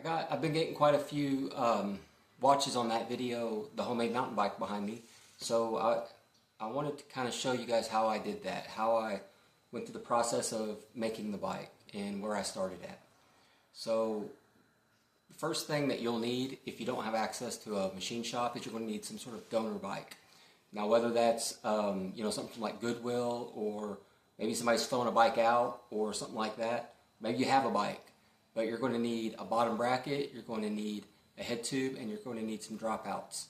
I've been getting quite a few watches on that video, the homemade mountain bike behind me. So I wanted to kind of show you guys how I did that, how I went through the process of making the bike and where I started at. So the first thing that you'll need if you don't have access to a machine shop is you're going to need some sort of donor bike. Now whether that's something from like Goodwill, or maybe somebody's throwing a bike out or something like that. Maybe you have a bike, but you're going to need a bottom bracket, you're going to need a head tube, and you're going to need some dropouts.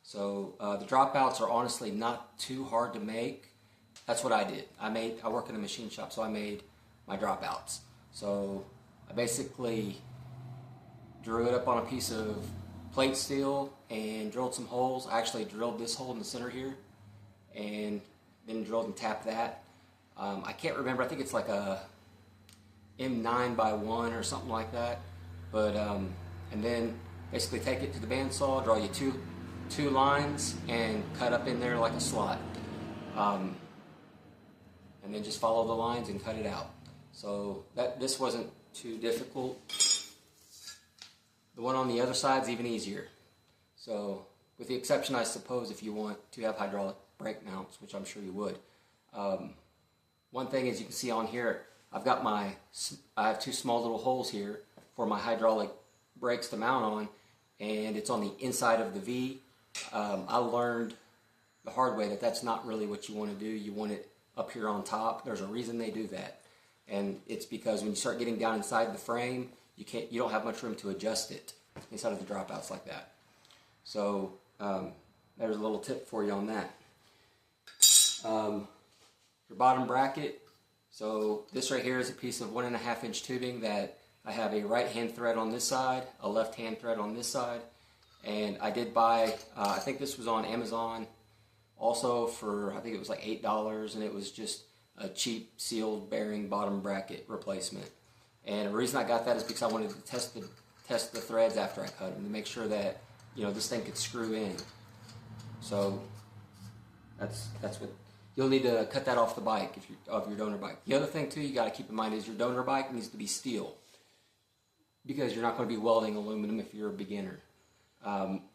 So the dropouts are honestly not too hard to make. That's what I did. I work in a machine shop, so I made my dropouts. So I basically drew it up on a piece of plate steel and drilled some holes. I actually drilled this hole in the center here and then drilled and tapped that. I can't remember, I think it's like a M9x1 or something like that. But and then basically take it to the bandsaw, draw you two lines and cut up in there like a slot. And then just follow the lines and cut it out. So this wasn't too difficult. The one on the other side is even easier. So with the exception, I suppose, if you want to have hydraulic brake mounts, which I'm sure you would. One thing is, you can see on here, I have two small little holes here for my hydraulic brakes to mount on, and it's on the inside of the V. I learned the hard way that that's not really what you want to do. You want it up here on top. There's a reason they do that, and it's because when you start getting down inside the frame, you don't have much room to adjust it inside of the dropouts like that. So there's a little tip for you on that. Your bottom bracket. So this right here is a piece of 1.5 inch tubing that I have a right hand thread on this side, a left hand thread on this side, and I did buy, I think this was on Amazon also for, I think it was like $8, and it was just a cheap sealed bearing bottom bracket replacement. And the reason I got that is because I wanted to test the threads after I cut them to make sure that this thing could screw in. So that's what you'll need to cut that off the bike of your donor bike. The other thing too you got to keep in mind is your donor bike needs to be steel, because you're not going to be welding aluminum if you're a beginner.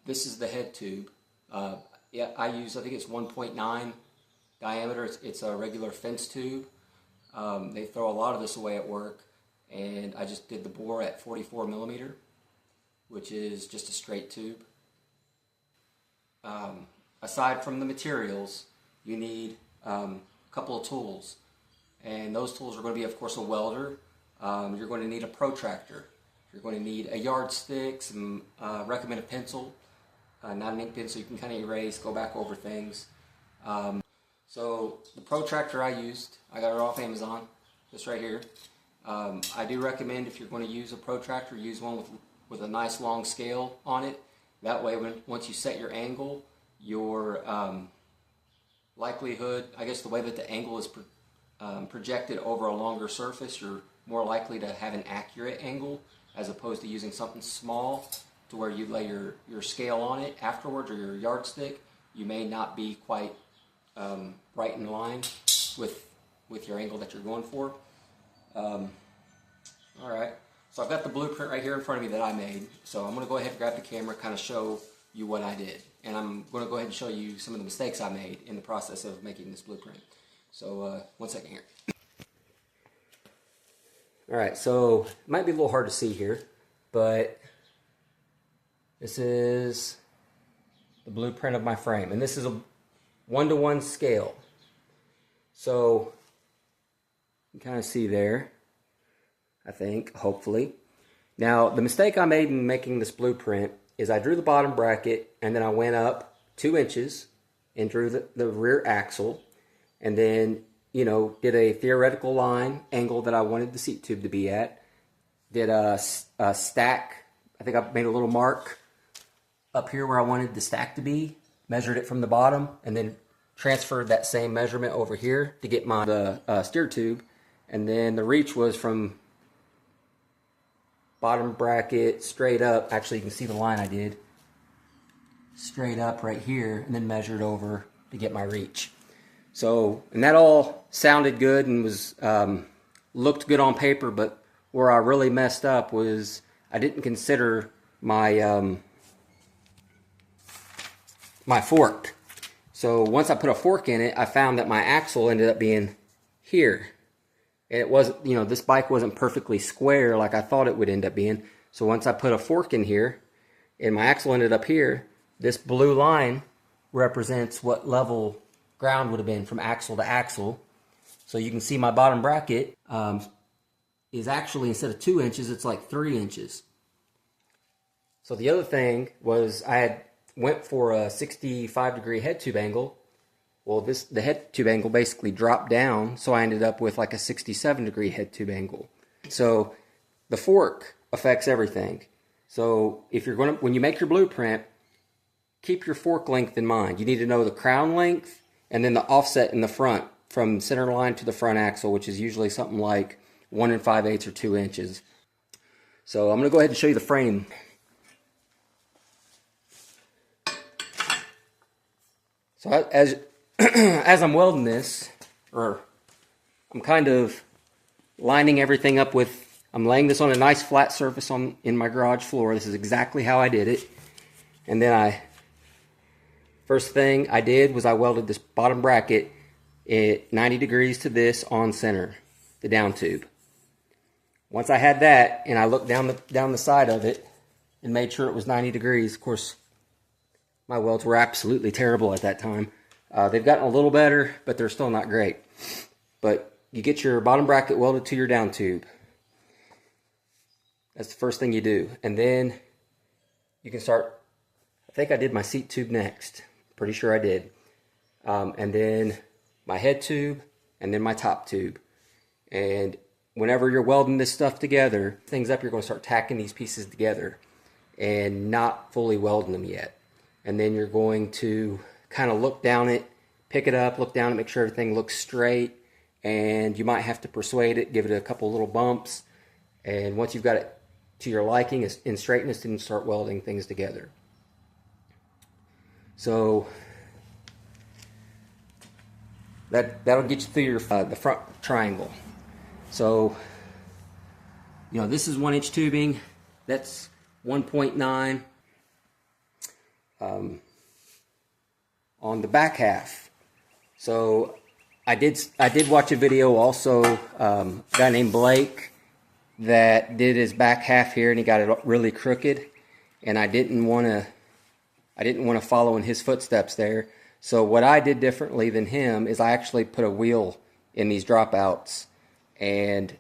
This is the head tube. Yeah, I think it's 1.9 diameter. It's a regular fence tube. They throw a lot of this away at work, and I just did the bore at 44 millimeter, which is just a straight tube. Aside from the materials, you need a couple of tools, and those tools are going to be, of course, a welder. You're going to need a protractor. You're going to need a yardstick, some recommend a pencil, not an ink pen, so you can kind of erase, go back over things. So the protractor I used, I got it off Amazon, this right here. I do recommend, if you're going to use a protractor, use one with a nice long scale on it. That way, once you set your angle, your likelihood, I guess the way that the angle is projected over a longer surface, you're more likely to have an accurate angle, as opposed to using something small to where you lay your scale on it afterwards, or your yardstick. You may not be quite right in line with your angle that you're going for. Alright, so I've got the blueprint right here in front of me that I made. So I'm going to go ahead and grab the camera, kind of show you what I did. And I'm going to go ahead and show you some of the mistakes I made in the process of making this blueprint. So one second here. Alright, so it might be a little hard to see here, but this is the blueprint of my frame. And this is a 1-to-1 scale. So you can kind of see there, I think, hopefully. Now, the mistake I made in making this blueprint is I drew the bottom bracket, and then I went up 2 inches and drew the rear axle, and then, did a theoretical line angle that I wanted the seat tube to be at. Did a stack. I think I made a little mark up here where I wanted the stack to be, measured it from the bottom, and then transferred that same measurement over here to get my steer tube. And then the reach was from bottom bracket straight up. Actually, you can see the line I did. Straight up right here, and then measured over to get my reach. So, and that all sounded good and was looked good on paper, but where I really messed up was I didn't consider my my fork. So once I put a fork in it, I found that my axle ended up being here. And it wasn't, you know, this bike wasn't perfectly square like I thought it would end up being. So once I put a fork in here and my axle ended up here, this blue line represents what level ground would have been from axle to axle. So you can see my bottom bracket is actually, instead of 2 inches, it's like 3 inches. So the other thing was I had went for a 65-degree head tube angle. Well, the head tube angle basically dropped down, so I ended up with like a 67-degree head tube angle. So the fork affects everything. So if you're going to, when you make your blueprint, keep your fork length in mind. You need to know the crown length and then the offset in the front from center line to the front axle, which is usually something like 1 5/8 or 2 inches. So I'm going to go ahead and show you the frame. So as I'm welding this, or I'm kind of lining everything up with, I'm laying this on a nice flat surface in my garage floor. This is exactly how I did it. And then first thing I did was I welded this bottom bracket at 90 degrees to this on center, the down tube. Once I had that, and I looked down the side of it and made sure it was 90 degrees. Of course, my welds were absolutely terrible at that time. They've gotten a little better, but they're still not great. But you get your bottom bracket welded to your down tube. That's the first thing you do. And then you can start, I think I did my seat tube next. Pretty sure I did. And then my head tube, and then my top tube. And whenever you're welding this stuff together, things up, you're going to start tacking these pieces together and not fully welding them yet. And then you're going to kind of look down it, pick it up, look down it, make sure everything looks straight, and you might have to persuade it, give it a couple little bumps, and once you've got it to your liking in straightness, then start welding things together. So that'll get you through your the front triangle. So, you know, this is 1-inch tubing, that's 1.9. On the back half. So I did watch a video also, a guy named Blake that did his back half here, and he got it really crooked, and I didn't want to follow in his footsteps there. So what I did differently than him is I actually put a wheel in these dropouts and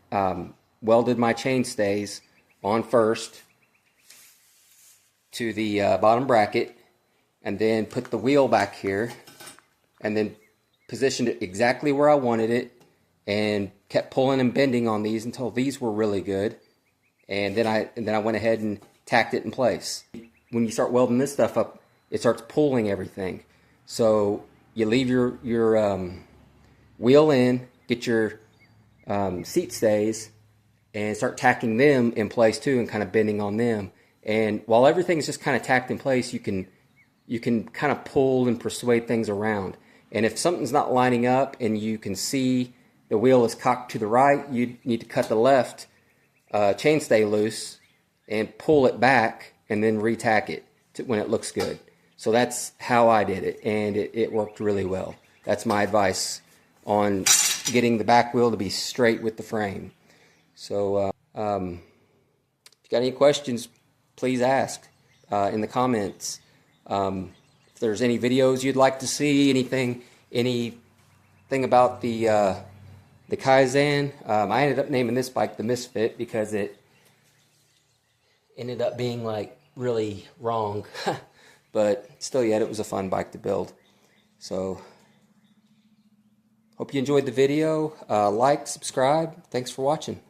welded my chain stays on first to the bottom bracket, and then put the wheel back here, and then positioned it exactly where I wanted it, and kept pulling and bending on these until these were really good, and then I went ahead and tacked it in place. When you start welding this stuff up, it starts pulling everything. So you leave your wheel in, get your seat stays, and start tacking them in place too, and kind of bending on them. And while everything's just kind of tacked in place, you can kind of pull and persuade things around. And if something's not lining up and you can see the wheel is cocked to the right, you need to cut the left chainstay loose and pull it back and then retack it when it looks good. So that's how I did it, and it worked really well. That's my advice on getting the back wheel to be straight with the frame. So if you got any questions, please ask in the comments. If there's any videos you'd like to see, anything about the Kaizen, I ended up naming this bike the Misfit because it ended up being like really wrong, but still yet it was a fun bike to build. So hope you enjoyed the video. Like, subscribe. Thanks for watching.